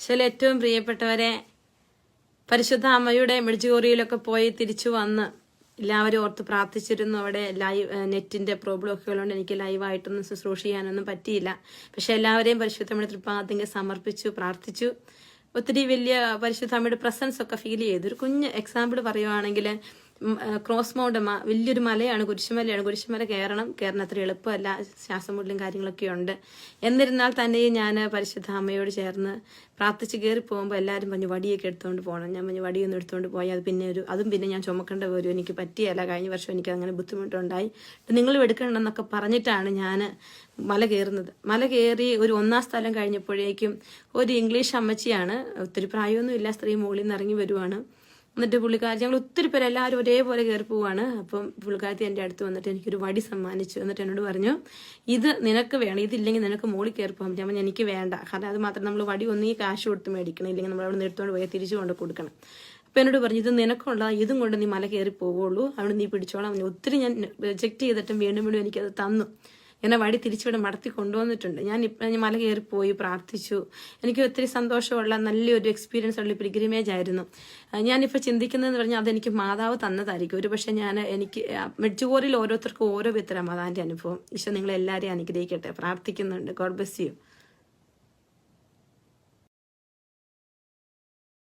ചില ഏറ്റവും പ്രിയപ്പെട്ടവരെ, പരിശുദ്ധ അമ്മയുടെ മെഡിജോറിയിലൊക്കെ പോയി തിരിച്ചു വന്ന് എല്ലാവരും ഓർത്ത് പ്രാർത്ഥിച്ചിരുന്നു. അവിടെ നെറ്റിന്റെ പ്രോബ്ലം ഒക്കെ ഉള്ളതുകൊണ്ട് എനിക്ക് ലൈവായിട്ടൊന്നും ശുശ്രൂഷ ചെയ്യാനൊന്നും പറ്റിയില്ല. പക്ഷെ എല്ലാവരെയും പരിശുദ്ധമ്മയുടെ തൃപ്പാദത്തിൽ സമർപ്പിച്ചു, പ്രാർത്ഥിച്ചു. ഒത്തിരി വലിയ പരിശുദ്ധമ്മയുടെ പ്രസൻസ് ഒക്കെ ഫീൽ ചെയ്തു. ഒരു കുഞ്ഞ് എക്സാമ്പിൾ പറയുവാണെങ്കിൽ, ക്രോസ് മൗണ്ട് വലിയൊരു മലയാണ്, കുരിശുമലയാണ്. കുരിശുമല കയറണം അത്ര എളുപ്പമല്ല, ശ്വാസം മുട്ടലും കാര്യങ്ങളൊക്കെ ഉണ്ട്. എന്നിരുന്നാൽ തന്നെയും ഞാൻ പരിശുദ്ധ അമ്മയോട് ചേർന്ന് പ്രാർത്ഥിച്ച് കയറി പോകുമ്പോൾ എല്ലാവരും പറഞ്ഞു വടിയൊക്കെ എടുത്തുകൊണ്ട് പോകണം. ഞാൻ പറഞ്ഞു വടിയൊന്നും എടുത്തുകൊണ്ട് പോയാൽ അതും പിന്നെ ഞാൻ ചുമക്കേണ്ട വരും, എനിക്ക് പറ്റിയല്ല. കഴിഞ്ഞ വർഷം എനിക്ക് അങ്ങനെ ബുദ്ധിമുട്ടുണ്ടായി, നിങ്ങളും എടുക്കണമെന്നൊക്കെ പറഞ്ഞിട്ടാണ് ഞാൻ മല കയറുന്നത്. മല കയറി ഒരു 1ാം സ്ഥലം കഴിഞ്ഞപ്പോഴേക്കും ഒരു ഇംഗ്ലീഷ് അമ്മച്ചിയാണ്, ഒത്തിരി പ്രായമൊന്നുമില്ല, സ്ത്രീ മുകളിൽ നിന്ന് ഇറങ്ങി വരുവാണ്. എന്നിട്ട് പുള്ളിക്കാരി, ഞങ്ങൾ ഒത്തിരി പേര് എല്ലാവരും ഒരേപോലെ കയറി പോവാണ്. അപ്പം പുള്ളിക്കാരത്തി എൻ്റെ അടുത്ത് വന്നിട്ട് എനിക്കൊരു വടി സമ്മാനിച്ചു. എന്നിട്ട് എന്നോട് പറഞ്ഞു, ഇത് നിനക്ക് വേണം, ഇതില്ലെങ്കിൽ നിനക്ക് മുകളിൽ കയറി പോകാൻ പറ്റും. എനിക്ക് വേണ്ട, കാരണം അത് മാത്രം നമ്മൾ വടി ഒന്നീ കാശ് കൊടുത്ത് മേടിക്കണം, ഇല്ലെങ്കിൽ നമ്മൾ അവിടെ എടുത്തുകൊണ്ട് പോയാൽ തിരിച്ചു കൊണ്ട് കൊടുക്കണം. അപ്പം എന്നോട് പറഞ്ഞു, ഇത് നിനക്കുള്ള, ഇതും കൊണ്ട് നീ മല കയറി പോവുള്ളൂ, അവിടെ നീ പിടിച്ചോളാം. ഒത്തിരി ഞാൻ റിജക്ട് ചെയ്തിട്ടും വീണ്ടും എനിക്കത് തന്നു. എന്നെ വടി തിരിച്ചിവിടെ മടത്തി കൊണ്ടുവന്നിട്ടുണ്ട്. ഞാൻ മല കയറിപ്പോയി, പ്രാർത്ഥിച്ചു. എനിക്ക് ഒത്തിരി സന്തോഷമുള്ള നല്ലൊരു എക്സ്പീരിയൻസ് ഉള്ള പിൽഗ്രിമേജ് ആയിരുന്നു. ഞാനിപ്പോൾ ചിന്തിക്കുന്നതെന്ന് പറഞ്ഞാൽ അതെനിക്ക് മാതാവ് തന്നതായിരിക്കും. ഒരു പക്ഷേ എനിക്ക് മെഡ്ജുഗോറിൽ ഓരോരുത്തർക്കും ഓരോ വിധത്തിലാണ് മാതാവിൻ്റെ അനുഭവം. ഈശോ നിങ്ങളെല്ലാവരെയും അനുഗ്രഹിക്കട്ടെ. പ്രാർത്ഥിക്കുന്നുണ്ട്. God bless you.